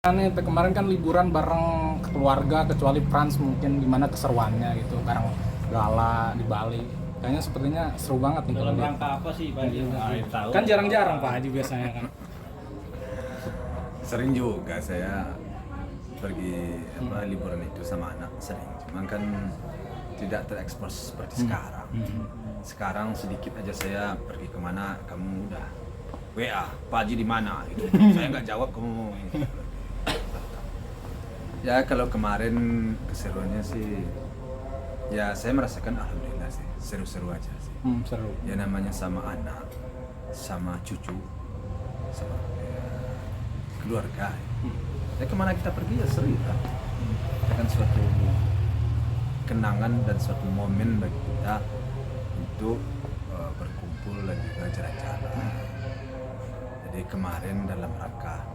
Nih kemarin kan liburan bareng keluarga kecuali Frans mungkin gimana keseruannya gitu bareng gala di Bali. Kayaknya sepertinya seru banget nih Dalam kalau rangka apa sih Pak Haji? Tahu. kan jarang-jarang Pak Haji biasanya kan. Sering juga saya pergi liburan itu sama anak sering, cuman kan tidak terekspos seperti sekarang. Sekarang sedikit aja saya pergi kemana, kamu udah WA, Pak Haji di mana? Gitu. Saya nggak jawab, kamu. Ya kalau kemarin keseruannya sih, ya saya merasakan alhamdulillah sih seru-seru aja sih. Seru. Ya namanya sama anak, sama cucu, sama keluarga. Ya kemana kita pergi ya seru lah. Itu kan suatu kenangan dan suatu momen bagi kita untuk berkumpul dan juga jalan-jalan. Jadi kemarin dalam rangka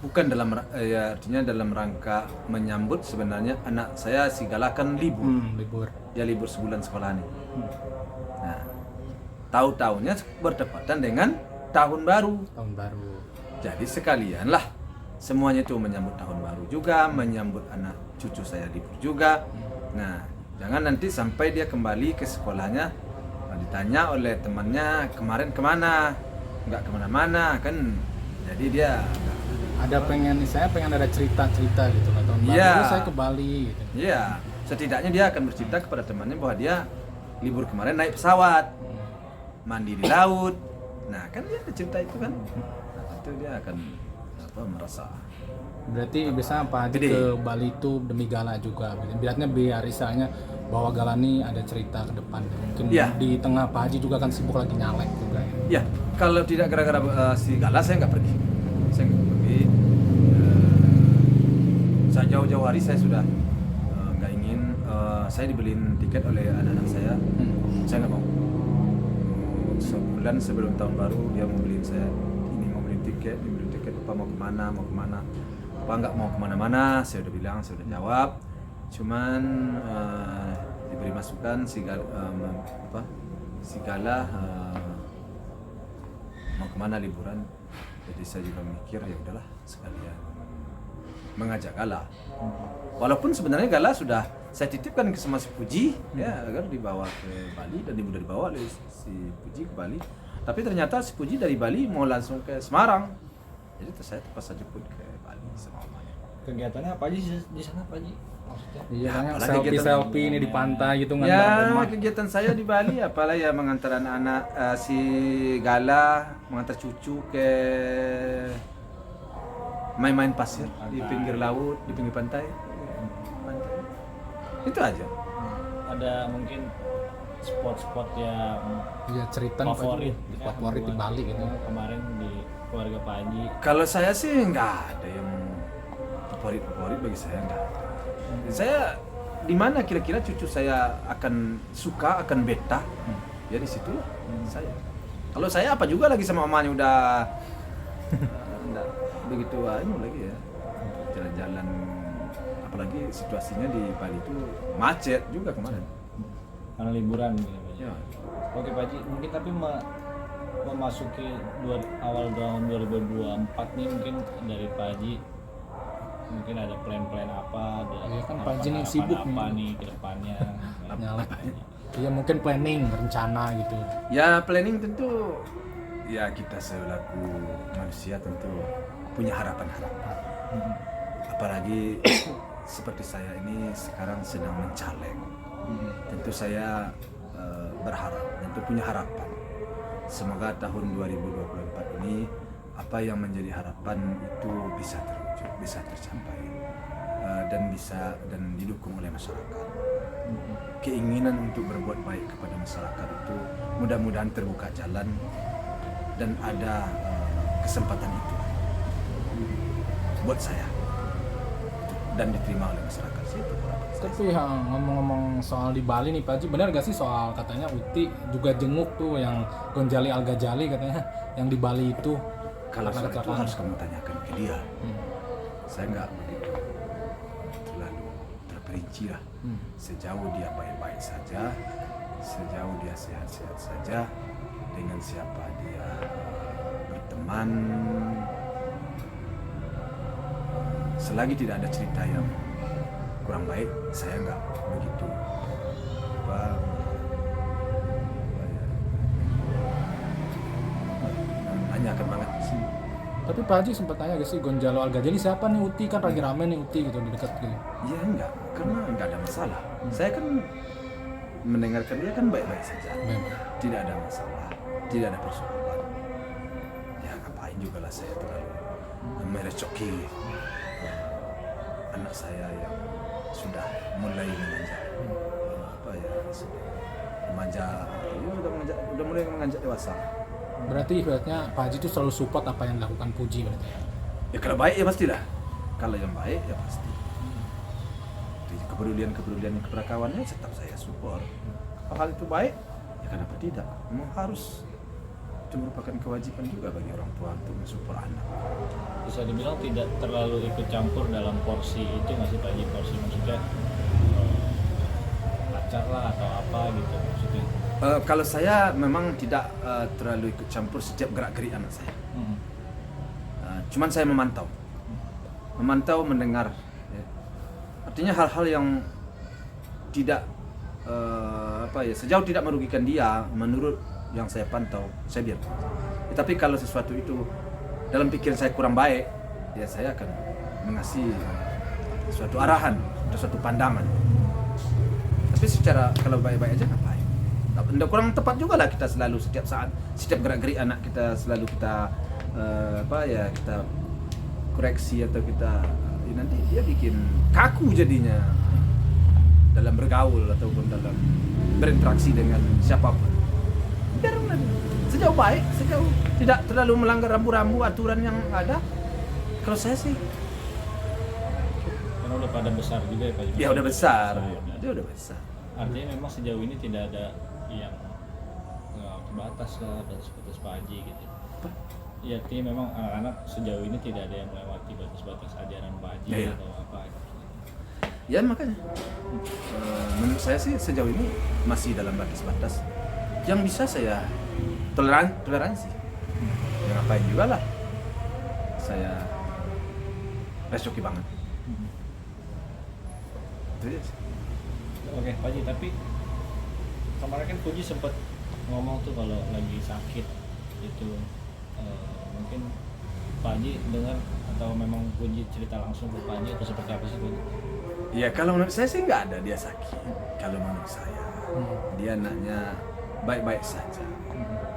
bukan ya artinya dalam rangka menyambut sebenarnya anak saya si Gala kan libur. Dia libur sebulan sekolah nih. Nah, tahu-tahunya bertepatan dengan tahun baru. Jadi sekalian lah semuanya itu menyambut tahun baru juga, menyambut anak cucu saya libur juga. Nah, jangan nanti sampai dia kembali ke sekolahnya ditanya oleh temannya kemarin kemana, nggak kemana-mana kan. Jadi dia Saya pengen ada cerita-cerita gitu lah tahun baru Iya. saya ke Bali gitu. Iya, setidaknya dia akan bercerita kepada temannya bahwa dia libur kemarin naik pesawat, mandi di laut. Nah, kan dia ada cerita itu kan. Nah, itu dia akan merasa. Berarti biasanya Pak Haji Gede. ke Bali itu demi gala juga. Biarnya biar istilahnya bahwa gala ini ada cerita ke depan. Mungkin Iya. di tengah Pak Haji juga kan sibuk lagi nyalek juga. Ya, kalau tidak gara-gara si Gala saya nggak pergi. Saya nggak pergi. Saya jauh-jauh hari saya sudah nggak ingin. Saya dibeliin tiket oleh anak-anak saya. Saya nggak mau. Sebulan sebelum tahun baru dia mau beliin saya. Ini mau beli tiket, apa mau kemana, apa nggak mau kemana-mana. Saya udah bilang, saya udah jawab. Cuman diberi masukan si Gala mau kemana liburan. Jadi saya juga mikir ya udahlah sekalian mengajak Gala. Walaupun sebenarnya Gala sudah saya titipkan ke sama si Puji ya agar dibawa ke Bali dan udah dibawa oleh si Puji ke Bali. Tapi ternyata si Puji dari Bali mau langsung ke Semarang. Jadi saya terpaksa jemput ke Bali sama omanya. Kegiatannya apa aja di sana Pak Haji? Maksudnya? Iya, Ya, apalagi selfie ini di pantai gitu nggak Ya, rumah. kegiatan saya di Bali apalah ya mengantar anak-anak si Gala, mengantar cucu ke main-main pasir di pinggir laut, di pinggir pantai. Itu aja. Ada mungkin spot-spot yang Iya cerita nih, Pak Haji. favorit, Favorit di Bali gitu. Kemarin di keluarga Pak Haji. Kalau saya sih nggak ada yang favorit bagi saya nggak ada. Saya di mana kira-kira cucu saya akan suka, akan betah, ya di situlah saya. Kalau saya apa juga lagi sama mamanya udah enggak begitu lagi ya jalan-jalan, apalagi situasinya di Bali itu macet juga kemarin. Karena liburan gitu Pak Haji. Ya. Oke Pak Haji, mungkin tapi memasuki awal tahun 2024 nih mungkin dari Pak Haji mungkin ada plan-plan apa Iya kan Pak Haji nih sibuk apa nih. nih ke depannya. Nyalek. Iya mungkin planning, rencana gitu. Ya planning tentu ya kita selaku manusia tentu punya harapan-harapan. Apalagi seperti saya ini sekarang sedang mencalek. Tentu saya berharap, tentu punya harapan. Semoga tahun 2024 ini apa yang menjadi harapan itu bisa terwujud, bisa tercapai dan didukung oleh masyarakat. Keinginan untuk berbuat baik kepada masyarakat itu mudah-mudahan terbuka jalan dan ada kesempatan itu buat saya dan diterima oleh masyarakat. Itu harapan saya. Tapi ngomong-ngomong soal di Bali nih Pak Haji, benar gak sih soal katanya Uti juga jenguk tuh yang Gonjali Al-Ghazali katanya yang di Bali itu? Kalau Karena soal itu kecelakaan. harus kamu tanyakan ke dia. Saya nggak begitu terlalu terperinci lah. Sejauh dia baik-baik saja, sejauh dia sehat-sehat saja, dengan siapa dia berteman, selagi tidak ada cerita yang kurang baik, saya nggak begitu nanyakan banget sih. Tapi Pak Haji sempat tanya gak sih Gonzalo Al-Ghazali siapa nih Uti, kan lagi rame nih Uti gitu di dekat gitu. Ya enggak, karena enggak ada masalah. Saya kan mendengarkan dia kan baik-baik saja. Memang. Tidak ada masalah, tidak ada persoalan. Ya ngapain juga lah saya terlalu merecoki anak saya yang sudah mulai menanjak remaja, ya udah mulai menganjak dewasa. Berarti ibaratnya Pak Haji itu selalu support apa yang dilakukan Puji berarti ya? Ya kalau baik ya pastilah. Kalau yang baik ya pasti. Jadi kepedulian keberakawannya tetap saya support. Kalau hal itu baik, ya kenapa tidak? Memang harus, itu merupakan kewajiban juga bagi orang tua untuk mensupport anak. Bisa dibilang tidak terlalu ikut campur dalam porsi itu nggak sih Pak Haji? Porsi maksudnya pacar lah atau apa gitu maksudnya? Kalau saya memang tidak terlalu ikut campur setiap gerak-gerik anak saya. Cuman saya memantau, mendengar. Ya. Artinya hal-hal yang tidak sejauh tidak merugikan dia, menurut yang saya pantau, saya biarkan. Ya, tapi kalau sesuatu itu dalam pikiran saya kurang baik, ya saya akan mengasih suatu arahan atau suatu pandangan. Tapi secara kalau baik-baik aja ngapain? Tidak kurang tepat juga lah kita selalu setiap saat, setiap gerak-gerik anak kita selalu kita kita koreksi atau kita nanti dia bikin kaku jadinya dalam bergaul ataupun dalam berinteraksi dengan siapapun. Biarlah sejauh baik, sejauh tidak terlalu melanggar rambu-rambu aturan yang ada. Kalau saya sih, Karena udah pada besar juga ya Pak Haji? ya udah besar, Ya. dia udah besar. Artinya memang sejauh ini tidak ada yang terbatas lah dan sebatas Pak Haji gitu. Ya artinya memang anak-anak sejauh ini tidak ada yang melewati batas-batas ajaran Pak Haji Ya, ya. atau apa gitu. Ya makanya menurut saya sih sejauh ini masih dalam batas-batas yang bisa saya toleransi. Ya ngapain juga lah saya resoki banget. Itu aja sih. Oke Pak Haji, tapi kemarin kan Puji sempat ngomong tuh kalau lagi sakit itu mungkin Pak Haji dengar atau memang Puji cerita langsung ke Pak Haji atau seperti apa sih Puji? Ya kalau menurut saya sih nggak ada dia sakit. Kalau menurut saya dia anaknya baik-baik saja.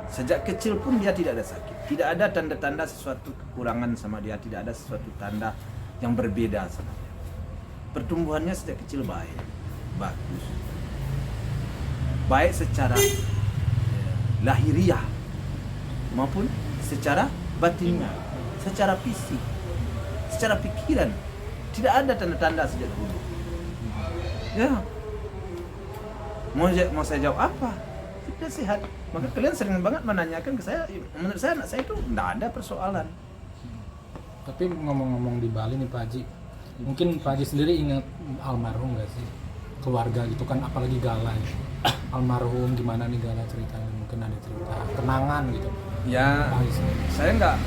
Sejak kecil pun dia tidak ada sakit. Tidak ada tanda-tanda sesuatu kekurangan sama dia. Tidak ada sesuatu tanda yang berbeda sama dia. Pertumbuhannya sejak kecil baik, bagus. Baik secara lahiriah maupun secara batin, secara fisik, secara pikiran. Tidak ada tanda-tanda sejak dulu. Ya, mau saya jawab apa? Tidak sehat. Maka kalian sering banget menanyakan ke saya. Menurut saya anak saya itu tidak ada persoalan. Tapi ngomong-ngomong di Bali nih Pak Haji, mungkin Pak Haji sendiri ingat almarhum nggak sih? Keluarga gitu kan, apalagi Gala ya. Almarhum gimana nih Gala ceritanya? Mungkin ada cerita kenangan gitu. Ya, Pak Haji sendiri. saya nggak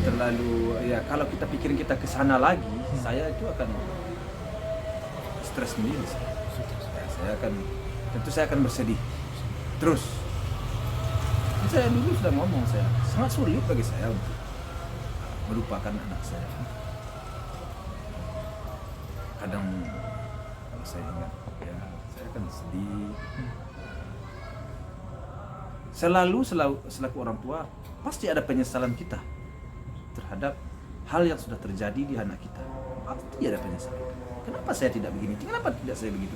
terlalu ya kalau kita pikirin kita ke sana lagi, saya itu akan stres sendiri. Saya akan bersedih terus. Saya dulu sudah ngomong, saya sangat sulit bagi saya untuk melupakan anak saya. Kadang kalau saya ingat, ya saya akan sedih. Selalu selaku orang tua pasti ada penyesalan kita terhadap hal yang sudah terjadi di anak kita. Pasti ada penyesalan. Kenapa saya tidak begini? Kenapa tidak saya begitu?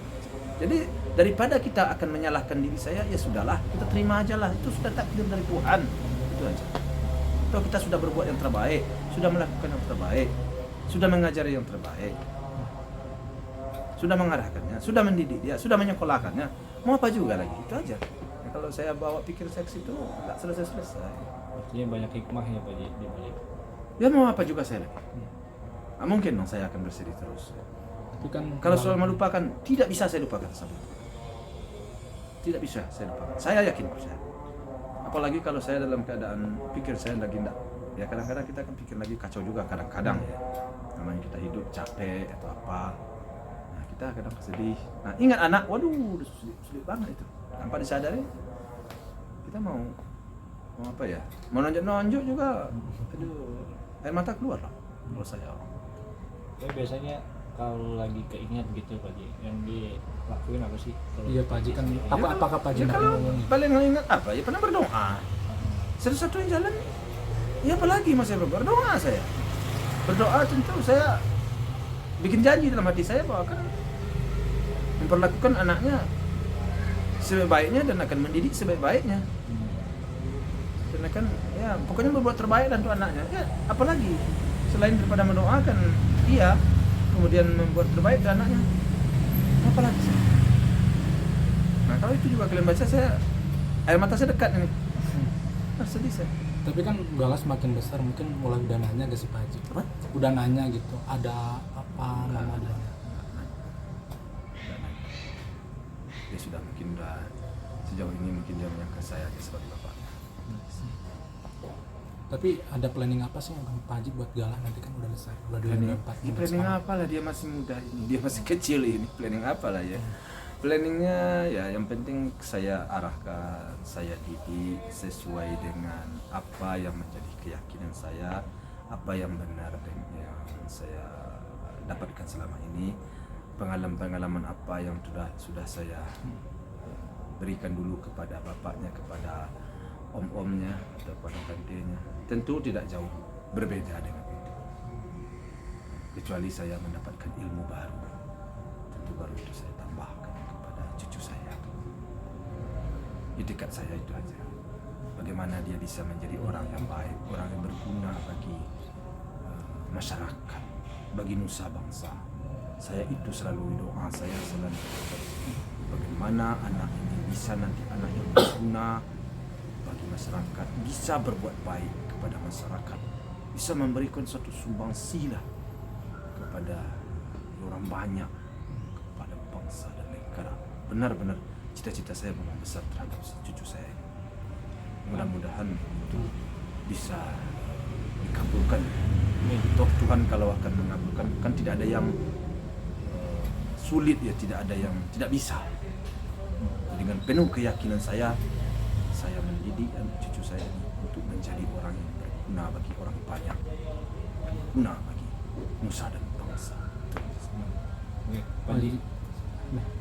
Jadi daripada kita akan menyalahkan diri saya, ya sudahlah, kita terima aja lah. Itu sudah takdir dari Tuhan. Itu aja. Kalau kita sudah berbuat yang terbaik, sudah melakukan yang terbaik, sudah mengajari yang terbaik, sudah mengarahkannya, sudah mendidik dia, sudah menyekolahkannya, mau apa juga lagi? Itu aja. Ya, kalau saya bawa pikir seks itu nggak selesai-selesai. Artinya banyak hikmah ya Pak Haji di balik. Ya mau apa juga saya lagi. Nah, mungkin dong saya akan bersedih terus. Tapi kan Kalau soal melupakan, tidak bisa saya lupakan sampai. Tidak bisa saya lupakan. Saya yakin percaya. Apalagi kalau saya dalam keadaan pikir saya lagi Ya kadang-kadang kita kan pikir lagi kacau juga kadang-kadang ya. Namanya kita hidup capek atau apa. Nah kita kadang sedih. Nah ingat anak, waduh sulit banget itu. Tanpa disadari kita mau apa ya? Mau nonjok juga, aduh air mata keluar lah kalau saya. Tapi biasanya kalau lagi keinget gitu Pak Haji, yang dilakuin apa sih? Iya Pak Haji kan apakah Pak Haji Ya, pernah kalau ngomong? paling ingat apa ya pernah berdoa. Satu-satunya jalan ya apalagi masih berdoa saya. Berdoa tentu saya bikin janji dalam hati saya bahwa akan memperlakukan anaknya sebaik-baiknya dan akan mendidik sebaik-baiknya. Dan akan ya pokoknya berbuat terbaik untuk anaknya. Ya apalagi selain daripada mendoakan dia kemudian membuat terbaik ke anaknya. Apalagi sih? Nah kalau itu juga kalian baca saya air mata saya dekat ini. Sedih saya. Tapi kan Gala semakin besar, mungkin mulai udah nanya gak sih Pak Haji? Apa? Udah nanya gitu, ada apa namanya? Dia sudah mungkin udah sejauh ini mungkin dia menyangka saya sebagai bapaknya. Tapi ada planning apa sih yang Pak Haji buat Gala nanti kan udah besar, udah 2024. Planning apa lah, dia masih muda ini, dia masih kecil ini, planning apa lah ya. Planningnya ya yang penting saya arahkan, saya didik sesuai dengan apa yang menjadi keyakinan saya, apa yang benar dan yang saya dapatkan selama ini, pengalaman-pengalaman apa yang sudah saya berikan dulu kepada bapaknya, kepada om-omnya atau kepada tantenya. Tentu tidak jauh berbeda dengan itu. Kecuali saya mendapatkan ilmu baru, tentu baru itu saya tambahkan kepada cucu saya. Di dekat saya itu aja. Bagaimana dia bisa menjadi orang yang baik, orang yang berguna bagi masyarakat, bagi nusa bangsa. Saya itu selalu doa saya selalu bagaimana anak ini bisa nanti anak yang berguna bagi masyarakat, bisa berbuat baik kepada masyarakat, bisa memberikan suatu sumbangsi lah kepada orang banyak, kepada bangsa dan negara. Benar-benar cita-cita saya memang besar terhadap cucu saya. Mudah-mudahan itu bisa dikabulkan. Toh Tuhan kalau akan mengabulkan kan tidak ada yang sulit ya, tidak ada yang tidak bisa. Dengan penuh keyakinan saya mendidik cucu saya ini untuk menjadi orang yang berguna bagi orang banyak, berguna bagi nusa dan bangsa. Oke, Pak Haji,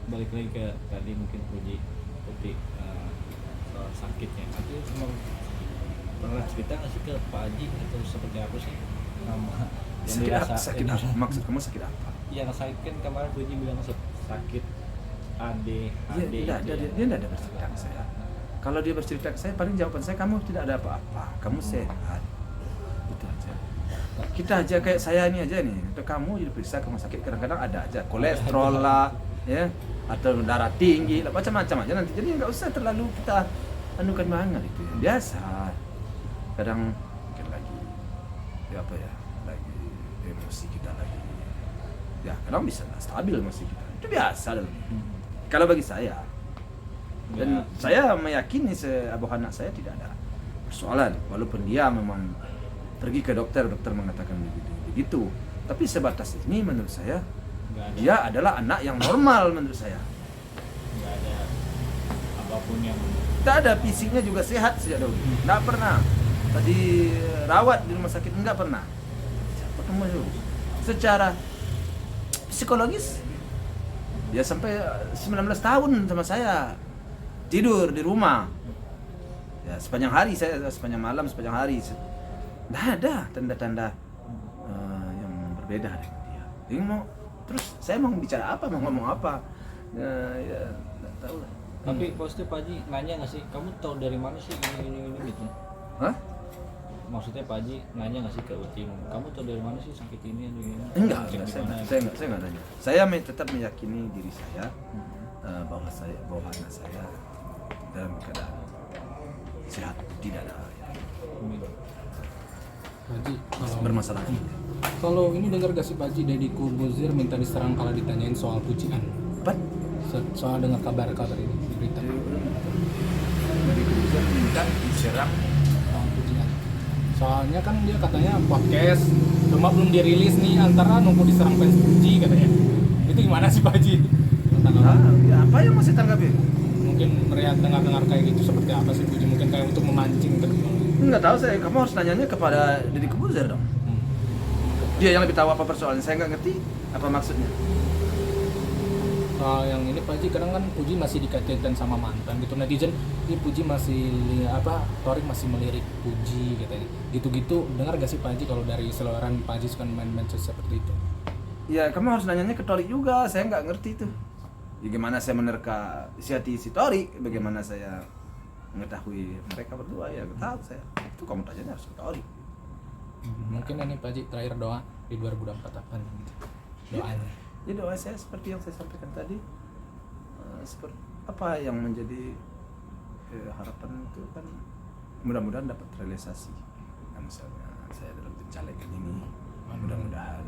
balik lagi ke tadi mungkin Puji seperti soal sakitnya. Tapi memang pernah cerita nggak sih ke Pak Haji atau seperti apa sih nama yang Sakit apa? Maksud kamu sakit apa? Yang sakit kan kemarin Puji bilang sakit AD. Dia tidak ada bercerita ke saya. Kalau dia bercerita ke saya, paling jawaban saya kamu tidak ada apa-apa, kamu sehat. Itu aja. Kita aja kayak saya ini aja nih, untuk kamu diperiksa ke rumah sakit kadang-kadang ada aja kolesterol lah, ya, atau darah tinggi lah, macam-macam aja nanti. Jadi nggak usah terlalu kita anukan banget itu ya. Biasa. Kadang mungkin lagi ya apa ya, lagi emosi kita lagi. Ya kadang bisa nggak stabil emosi kita. Itu biasa dalam hidup. Kalau bagi saya. Dan saya meyakini abu anak saya tidak ada persoalan, walaupun dia memang pergi ke dokter mengatakan begitu. Tapi sebatas ini menurut saya dia adalah anak yang normal menurut saya. Nggak ada apapun yang Tidak ada, fisiknya juga sehat sejak dahulu. Tidak pernah tadi rawat di rumah sakit, enggak pernah. Ketemu dulu. Secara psikologis dia sampai 19 tahun sama saya. Tidur di rumah ya sepanjang hari, saya sepanjang malam, sepanjang hari. Tidak ada tanda-tanda yang berbeda dengan dia. Jadi terus saya mau bicara apa, mau ngomong apa ya tidak tahu lah. Tapi pasti Pak Haji nanya nggak sih, kamu tahu dari mana sih ini gitu? Hah? Maksudnya Pak Haji nanya nggak sih ke Ucing, kamu tahu dari mana sih sakit ini? Enggak, Cek di saya mana? nggak nanya. Saya tetap meyakini diri saya bahwa anak saya dalam keadaan sehat, tidak ada Pak Haji, bermasalah. kalau ini dengar gak sih Pak Haji, Deddy Corbuzier minta diserang kalau ditanyain soal pujian. Apa? Soal dengar kabar-kabar ini di berita. Jadi Corbuzier minta diserang Soal pujian. Soalnya kan dia katanya podcast, cuma belum dirilis nih, antara nunggu diserang fans Puji katanya. Itu gimana sih Pak Haji? Tentang apa? Ya, apa yang masih tanggapi? Mungkin melihat dengar-dengar kayak gitu seperti apa sih Puji? Mungkin kayak untuk memancing kan? Nggak tahu saya, kamu harus nanyanya kepada Deddy Corbuzier dong. Dia yang lebih tahu apa persoalan, saya nggak ngerti apa maksudnya. Yang ini Pak Haji kadang kan Puji masih dikaitkan sama mantan gitu, netizen ini Puji masih Torik masih melirik Puji katanya gitu-gitu. Dengar gak sih Pak Haji kalau dari seloran Pak Haji suka main-main seperti itu? Ya kamu harus nanyanya ke Torik juga, saya nggak ngerti itu. Ya, gimana saya menerka isi hati si Torik, bagaimana saya mengetahui mereka berdua, ya nggak tahu saya. Itu kamu tanyanya harus ke Torik. Mungkin ini Pak Haji terakhir doa di 2024 apa nih doanya? Ya doa saya seperti yang saya sampaikan tadi, seperti apa yang menjadi harapan itu kan mudah-mudahan dapat realisasi. Nah, misalnya saya dalam pencalekan ini, mudah-mudahan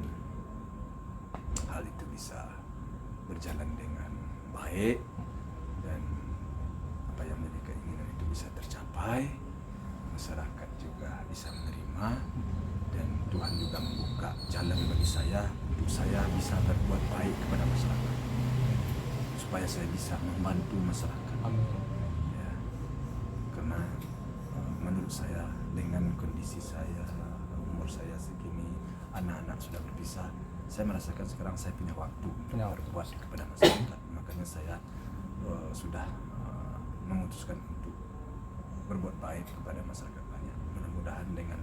hal itu bisa berjalan dengan baik dan apa yang menjadi keinginan itu bisa tercapai, masyarakat juga bisa menerima, dan Tuhan juga membuka jalan bagi saya untuk saya bisa berbuat baik kepada masyarakat, supaya saya bisa membantu masyarakat. Amin. Ya, karena menurut saya dengan kondisi saya, umur saya segini, anak-anak sudah berpisah, saya merasakan sekarang saya punya waktu untuk berbuat kepada masyarakat. Makanya saya sudah memutuskan untuk berbuat baik kepada masyarakat banyak. Mudah-mudahan dengan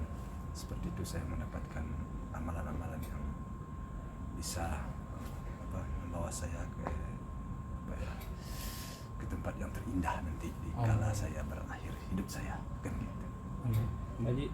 seperti itu saya mendapatkan amalan-amalan yang bisa membawa saya ke tempat yang terindah nanti di kala saya berakhir hidup saya, kan gitu. Pak Haji